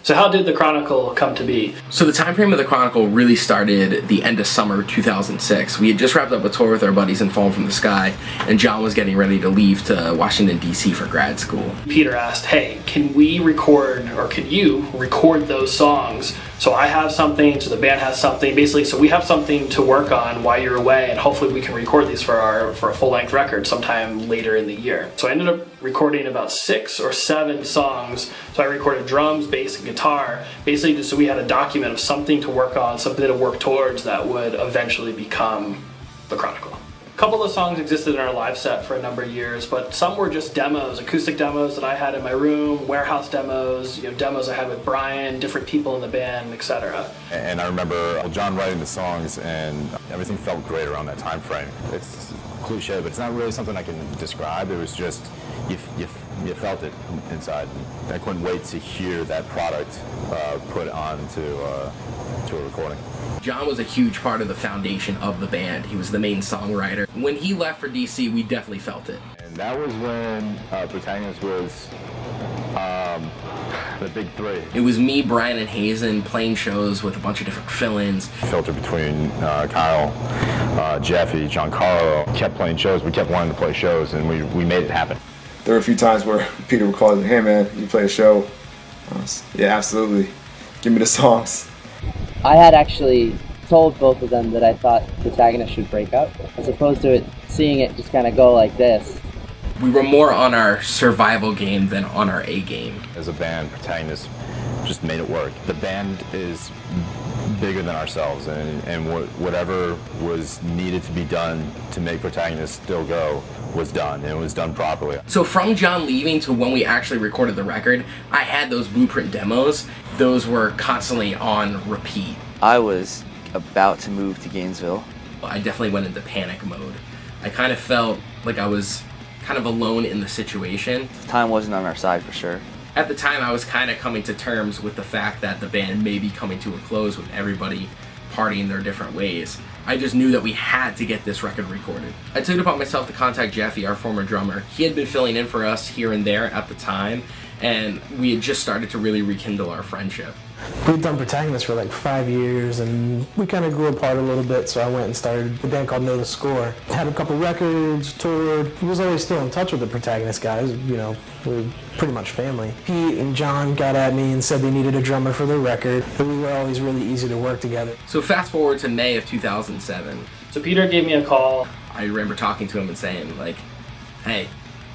So how did the Chronicle come to be? So the time frame of the Chronicle really started the end of summer 2006. We had just wrapped up a tour with our buddies in Falling from the Sky, and John was getting ready to leave to Washington, D.C. for grad school. Peter asked, hey, can we record, or can you record those songs? So I have something, so the band has something, basically, so we have something to work on while you're away, and hopefully we can record these for a full-length record sometime later in the year. So I ended up recording about 6 or 7 songs. So I recorded drums, bass, and guitar, basically just so we had a document of something to work on, something to work towards that would eventually become the Chronicle. A couple of the songs existed in our live set for a number of years, but some were just demos, acoustic demos that I had in my room, warehouse demos, demos I had with Brian, different people in the band, etc. And I remember John writing the songs, and everything felt great around that time frame. It's cliche, but it's not really something I can describe. It was just, you felt it inside. I couldn't wait to hear that product put onto a recording. John was a huge part of the foundation of the band. He was the main songwriter. When he left for DC, we definitely felt it. And that was when Protagonist was the big 3. It was me, Brian, and Hazen playing shows with a bunch of different fill-ins. Filter between Kyle, Jeffy, Giancarlo, kept playing shows. We kept wanting to play shows, and we made it happen. There were a few times where Peter would call, hey man, you play a show? Yeah, absolutely. Give me the songs. I had actually told both of them that I thought Protagonist should break up, as opposed to seeing it just kind of go like this. We were more on our survival game than on our A game. As a band, Protagonist just made it work. The band is bigger than ourselves, and whatever was needed to be done to make Protagonist still go was done, and it was done properly. So from John leaving to when we actually recorded the record, I had those blueprint demos. Those were constantly on repeat. I was about to move to Gainesville. I definitely went into panic mode. I kind of felt like I was kind of alone in the situation. Time wasn't on our side for sure. At the time, I was kind of coming to terms with the fact that the band may be coming to a close with everybody partying their different ways. I just knew that we had to get this record recorded. I took it upon myself to contact Jeffy, our former drummer. He had been filling in for us here and there at the time, and we had just started to really rekindle our friendship. We've done Protagonist for like 5 years, and we kind of grew apart a little bit, so I went and started a band called Know the Score. Had a couple records, toured. He was always still in touch with the Protagonist guys, we were pretty much family. Pete and John got at me and said they needed a drummer for their record, and we were always really easy to work together. So fast forward to May of 2007. So Peter gave me a call. I remember talking to him and saying, like, hey,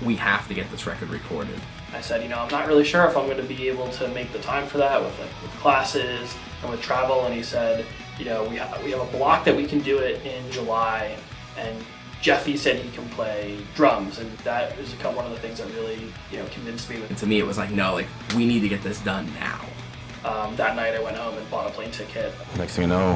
we have to get this record recorded. I said, I'm not really sure if I'm going to be able to make the time for that with classes and with travel. And he said, we have a block that we can do it in July. And Jeffy said he can play drums, and that is one of the things that really, convinced me. And to me, it was like, no, we need to get this done now. That night, I went home and bought a plane ticket. Next thing you know,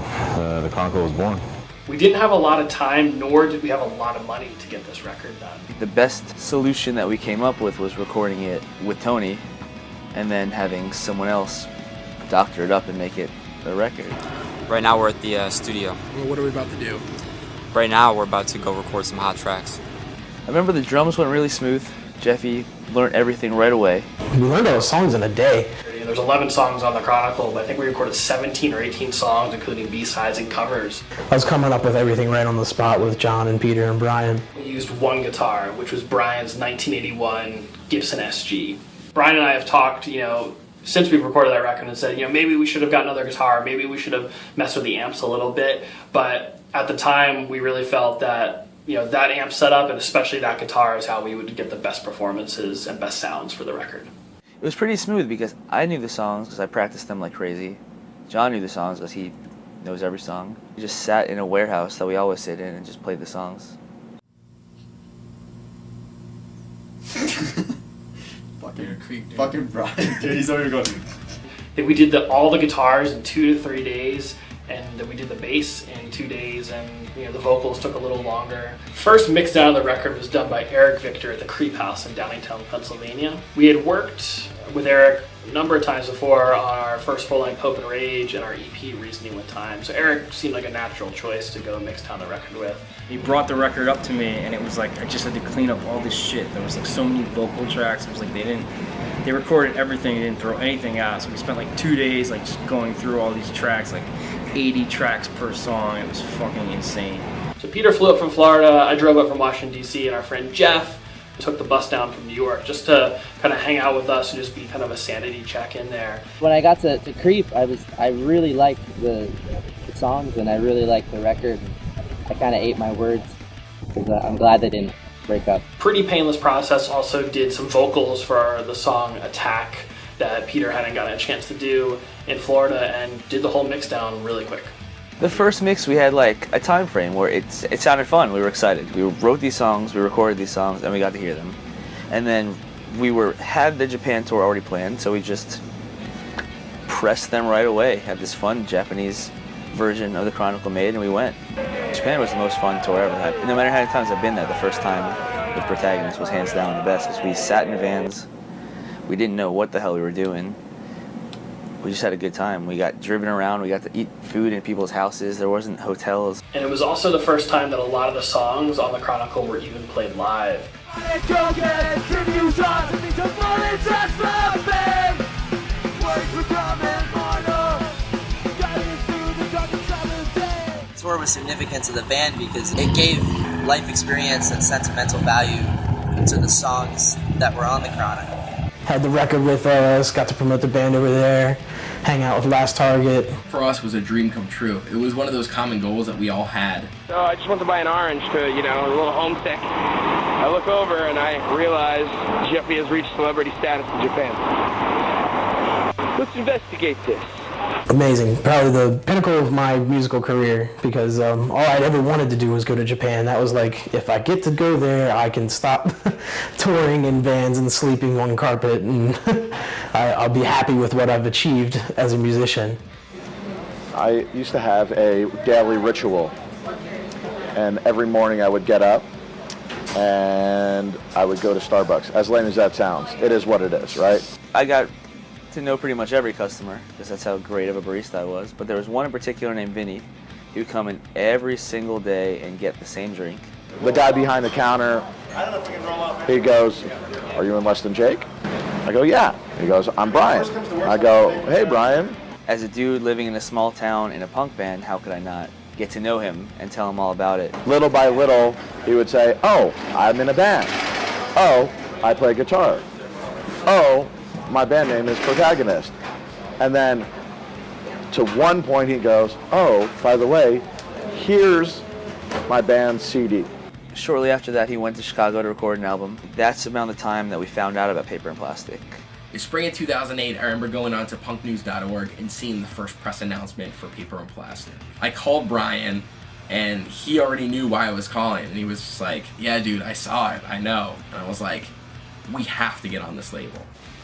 the Chronicle was born. We didn't have a lot of time, nor did we have a lot of money to get this record done. The best solution that we came up with was recording it with Tony, and then having someone else doctor it up and make it a record. Right now we're at the studio. Well, what are we about to do? Right now we're about to go record some hot tracks. I remember the drums went really smooth. Jeffy learned everything right away. We learned all the songs in a day. There's 11 songs on the Chronicle, but I think we recorded 17 or 18 songs, including B-sides and covers. I was coming up with everything right on the spot with John and Peter and Brian. We used one guitar, which was Brian's 1981 Gibson SG. Brian and I have talked, since we've recorded that record and said, maybe we should have got another guitar, maybe we should have messed with the amps a little bit, but at the time we really felt that that amp setup and especially that guitar is how we would get the best performances and best sounds for the record. It was pretty smooth because I knew the songs because I practiced them like crazy. John knew the songs because he knows every song. We just sat in a warehouse that we always sit in and just played the songs. Fucking Brian, dude, he's over here going. I think we did all the guitars in 2 to 3 days, and then we did the bass in 2 days, and the vocals took a little longer. First mix down of the record was done by Eric Victor at the Creep House in Downingtown, Pennsylvania. We had worked with Eric a number of times before on our first full-length Hope and Rage and our EP Reasoning with Time, so Eric seemed like a natural choice to go mix down the record with. He brought the record up to me, and it was like I just had to clean up all this shit. There was like so many vocal tracks. It was like they didn't they recorded everything, they didn't throw anything out. So we spent like 2 days like just going through all these tracks, like 80 tracks per song. It was fucking insane. So Peter flew up from Florida, I drove up from Washington, D.C., and our friend Jeff took the bus down from New York just to kind of hang out with us and just be kind of a sanity check in there. When I got to Creep, I really liked the songs, and I really liked the record. I kind of ate my words, because I'm glad they didn't break up. Pretty Painless Process also did some vocals for the song Attack that Peter hadn't gotten a chance to do in Florida, and did the whole mix down really quick. The first mix, we had like a time frame where it sounded fun. We were excited. We wrote these songs, we recorded these songs, and we got to hear them. And then we had the Japan tour already planned, so we just pressed them right away. Had this fun Japanese version of the Chronicle made, and we went. Japan was the most fun tour I ever had. No matter how many times I've been there, the first time with Protagonist was hands down the best, because we sat in vans. We didn't know what the hell we were doing. We just had a good time. We got driven around, we got to eat food in people's houses, there wasn't hotels. And it was also the first time that a lot of the songs on the Chronicle were even played live. The tour was significant to the band because it gave life experience and sentimental value to the songs that were on the Chronicle. Had the record with us, got to promote the band over there, hang out with Last Target. For us, it was a dream come true. It was one of those common goals that we all had. So I just went to buy an orange to, a little homesick. I look over and I realize Jeffy has reached celebrity status in Japan. Let's investigate this. Amazing. Probably the pinnacle of my musical career, because all I'd ever wanted to do was go to Japan. That was like, if I get to go there, I can stop touring in vans and sleeping on carpet, and I'll be happy with what I've achieved as a musician. I used to have a daily ritual, and every morning I would get up and I would go to Starbucks. As lame as that sounds, it is what it is, right? I got to know pretty much every customer, because that's how great of a barista I was. But there was one in particular named Vinnie. He would come in every single day and get the same drink. The guy behind the counter, he goes, "Are you in Less Than Jake?" I go, "Yeah." He goes, "I'm Brian." I go, "Hey, Brian." As a dude living in a small town in a punk band, how could I not get to know him and tell him all about it? Little by little, he would say, "Oh, I'm in a band. Oh, I play guitar. Oh, my band name is Protagonist." And then to one point he goes, "Oh, by the way, here's my band's CD." Shortly after that, he went to Chicago to record an album. That's around the time that we found out about Paper and Plastic. In spring of 2008, I remember going on to punknews.org and seeing the first press announcement for Paper and Plastic. I called Brian, and he already knew why I was calling, and he was just like, "Yeah, dude, I saw it, I know." And I was like, "We have to get on this label."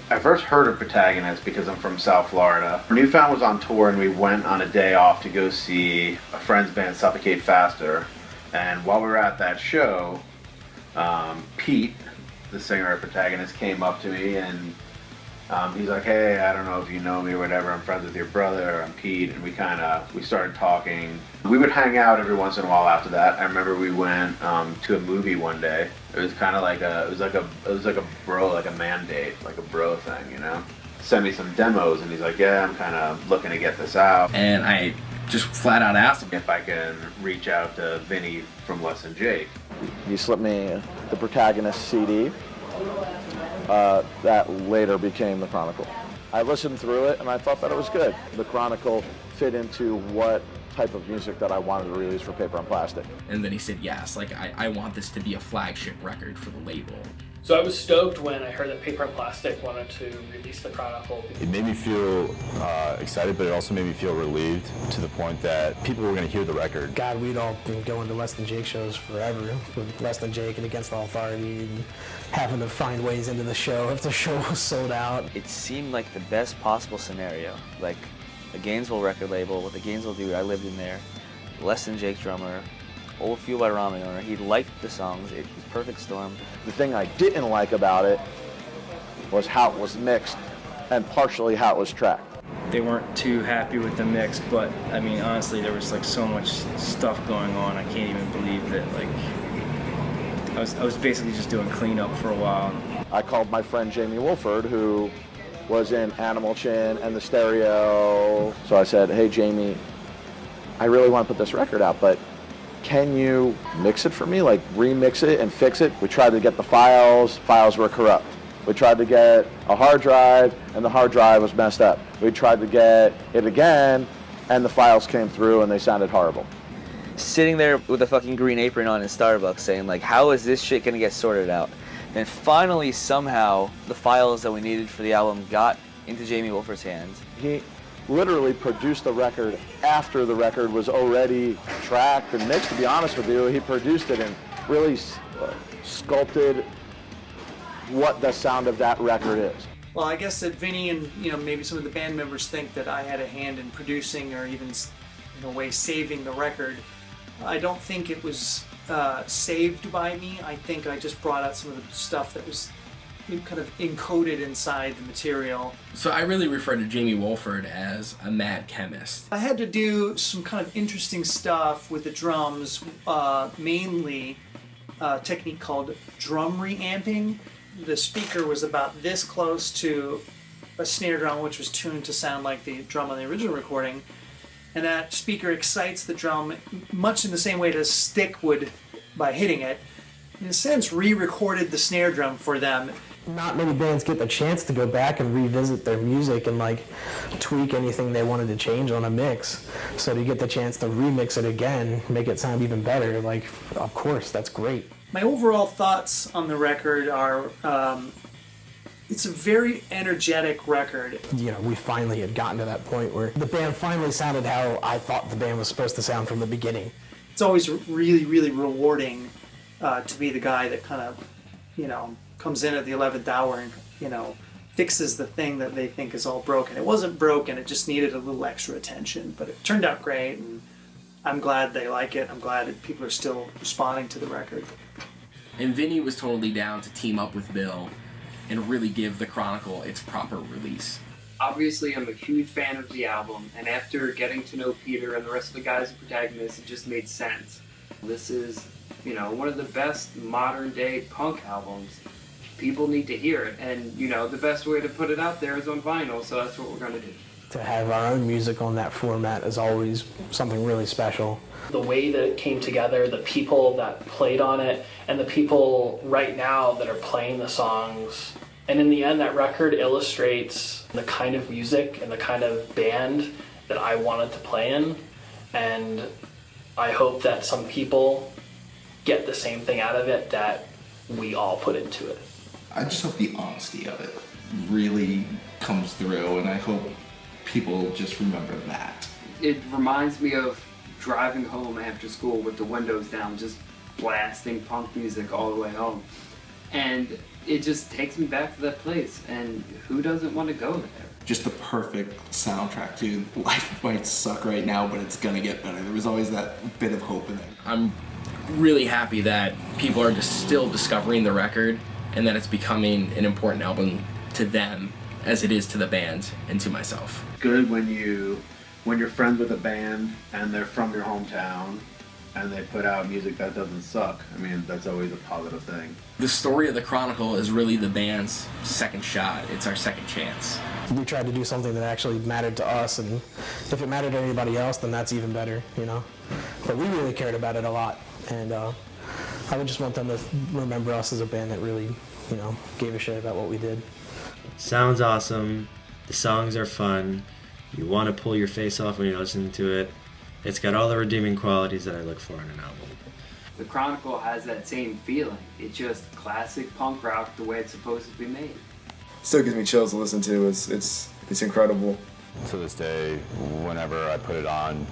I first heard of Protagonist because I'm from South Florida. Newfound was on tour, and we went on a day off to go see a friend's band, Suffocate Faster. And while we were at that show, Pete, the singer of Protagonist, came up to me, and he's like, "Hey, I don't know if you know me or whatever. I'm friends with your brother. I'm Pete." And we started talking. We would hang out every once in a while after that. I remember we went to a movie one day. It was kind of like a man date, like a bro thing, Send me some demos, and he's like, "Yeah, I'm kind of looking to get this out." And I just flat out asked him if I can reach out to Vinnie from Less Than Jake. He slipped me the Protagonist CD that later became the Chronicle. I listened through it and I thought that it was good. The Chronicle fit into what type of music that I wanted to release for Paper and Plastic. And then he said, yes, like I want this to be a flagship record for the label. So I was stoked when I heard that Paper and Plastic wanted to release the Chronicle. It made me feel excited, but it also made me feel relieved to the point that people were going to hear the record. God, we'd all been going to Less Than Jake shows forever, with Less Than Jake and Against All Authority, and having to find ways into the show if the show was sold out. It seemed like the best possible scenario, like a Gainesville record label with a Gainesville dude, I lived in there, Less Than Jake drummer, old Fuel by Ramen owner. He liked the songs. It was perfect storm. The thing I didn't like about it was how it was mixed and partially how it was tracked. They weren't too happy with the mix, but I mean, honestly, there was like so much stuff going on. I can't even believe that like I was basically just doing cleanup for a while. I called my friend Jamie Wolford, who was in Animal Chin and the Stereo. So I said, hey Jamie, I really want to put this record out, but can you mix it for me? Like remix it and fix it? We tried to get the files were corrupt. We tried to get a hard drive and the hard drive was messed up. We tried to get it again and the files came through and they sounded horrible. Sitting there with a fucking green apron on in Starbucks saying like, how is this shit gonna get sorted out? And finally, somehow, the files that we needed for the album got into Jamie Wolford's hands. He literally produced the record after the record was already tracked and mixed, to be honest with you. He produced it and really sculpted what the sound of that record is. Well, I guess that Vinnie and maybe some of the band members think that I had a hand in producing or even in a way saving the record. I don't think it was saved by me. I think I just brought out some of the stuff that was kind of encoded inside the material. So I really refer to Jamie Wolford as a mad chemist. I had to do some kind of interesting stuff with the drums, mainly a technique called drum reamping. The speaker was about this close to a snare drum, which was tuned to sound like the drum on the original recording. And that speaker excites the drum much in the same way that a stick would by hitting it. In a sense, re-recorded the snare drum for them. Not many bands get the chance to go back and revisit their music and like tweak anything they wanted to change on a mix. So to get the chance to remix it again, make it sound even better, like, of course, that's great. My overall thoughts on the record are, it's a very energetic record. We finally had gotten to that point where the band finally sounded how I thought the band was supposed to sound from the beginning. It's always really, really rewarding to be the guy that kind of, comes in at the 11th hour and, fixes the thing that they think is all broken. It wasn't broken, it just needed a little extra attention, but it turned out great, and I'm glad they like it. I'm glad that people are still responding to the record. And Vinnie was totally down to team up with Bill and really give the Chronicle its proper release. Obviously, I'm a huge fan of the album, and after getting to know Peter and the rest of the guys and Protagonists, it just made sense. This is, one of the best modern-day punk albums. People need to hear it, and, the best way to put it out there is on vinyl, so that's what we're going to do. To have our own music on that format is always something really special. The way that it came together, the people that played on it, and the people right now that are playing the songs. And in the end, that record illustrates the kind of music and the kind of band that I wanted to play in. And I hope that some people get the same thing out of it that we all put into it. I just hope the honesty of it really comes through, and I hope people just remember that. It reminds me of driving home after school with the windows down, just blasting punk music all the way home. And it just takes me back to that place, and who doesn't want to go there? Just the perfect soundtrack, dude. Life might suck right now, but it's gonna get better. There was always that bit of hope in it. I'm really happy that people are just still discovering the record and that it's becoming an important album to them as it is to the band and to myself. Good when you're friends with a band and they're from your hometown and they put out music that doesn't suck. I mean, that's always a positive thing. The story of the Chronicle is really the band's second shot. It's our second chance. We tried to do something that actually mattered to us, and if it mattered to anybody else, then that's even better, But we really cared about it a lot, and I would just want them to remember us as a band that really, gave a shit about what we did. Sounds awesome. The songs are fun. You want to pull your face off when you're listening to it. It's got all the redeeming qualities that I look for in an album. The Chronicle has that same feeling. It's just classic punk rock the way it's supposed to be made. Still gives me chills to listen to. It's incredible. To this day, whenever I put it on,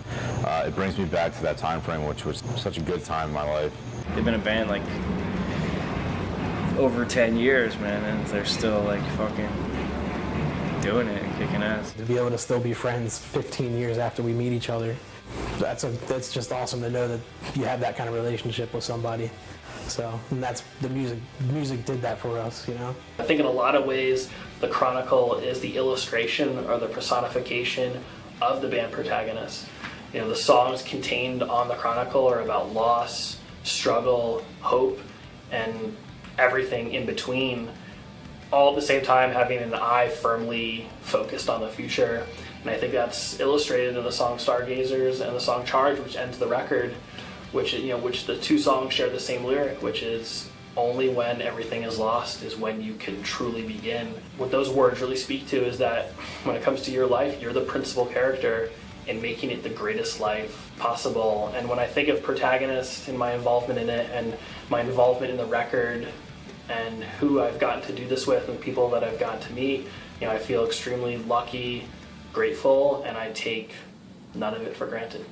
it brings me back to that time frame, which was such a good time in my life. They've been a band like over 10 years, man, and they're still like fucking doing it and kicking ass. To be able to still be friends 15 years after we meet each other, that's just awesome to know that you have that kind of relationship with somebody. So, and that's the music. Music did that for us, I think in a lot of ways, the Chronicle is the illustration or the personification of the band Protagonist. The songs contained on the Chronicle are about loss, struggle, hope, and everything in between, all at the same time having an eye firmly focused on the future. And I think that's illustrated in the song Stargazers and the song Charge, which ends the record, which the two songs share the same lyric, which is only when everything is lost is when you can truly begin. What those words really speak to is that when it comes to your life, you're the principal character in making it the greatest life possible. And when I think of Protagonist and my involvement in it and my involvement in the record and who I've gotten to do this with and the people that I've gotten to meet, I feel extremely lucky, grateful, and I take none of it for granted.